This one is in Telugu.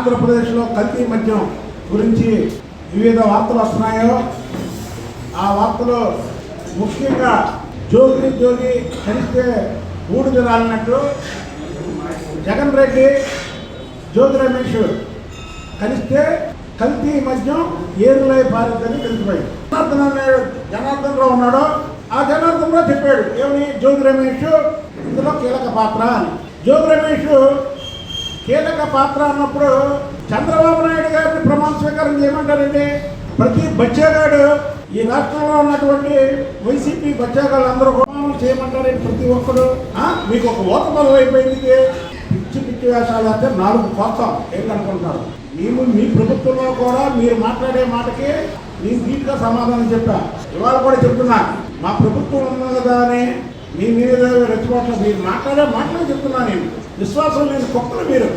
ఆంధ్రప్రదేశ్లో కల్తీ మద్యం గురించి వివిధ వార్తలు వస్తున్నాయో ఆ వార్తలు ముఖ్యంగా జోగి కలిస్తే బూడిద రాలినట్టు జగన్ రెడ్డి జోగి రమేష్ కలిస్తే కల్తీ మద్యం ఏరులై పారిందని తెలిసిపోయింది. జనార్దన్ రావు ఉన్నాడు, ఆ జనార్దన్ రావు చెప్పాడు ఏమని, జోగి రమేష్ ఇందులో కీలక పాత్ర అని. జోగి రమేష్ కీలక పాత్ర అన్నప్పుడు చంద్రబాబు నాయుడు గారిని ప్రమాణ స్వీకారం చేయమంటారండి. ప్రతి బచ్చాగాడు ఈ రాష్ట్రంలో ఉన్నటువంటి వైసీపీ బచ్చాగాళ్ళు అందరూ ప్రమాణం చేయమంటారండి. ప్రతి ఒక్కడు మీకు ఒక ఓత బలం అయిపోయింది. పిచ్చి వేషాలు అంటే 4 కోస్తాం ఏంటనుకుంటున్నారు. మేము మీ ప్రభుత్వంలో కూడా మీరు మాట్లాడే మాటకి నేను నీట్గా సమాధానం చెప్పా. ఇవాళ కూడా చెప్తున్నా, మా ప్రభుత్వం ఉన్నది కదా అని మీ మీద రెచ్చగొట్ల మీరు మాట్లాడే మాటలే చెప్తున్నా. నేను విశ్వాసం లేని కుక్కలు మీరు.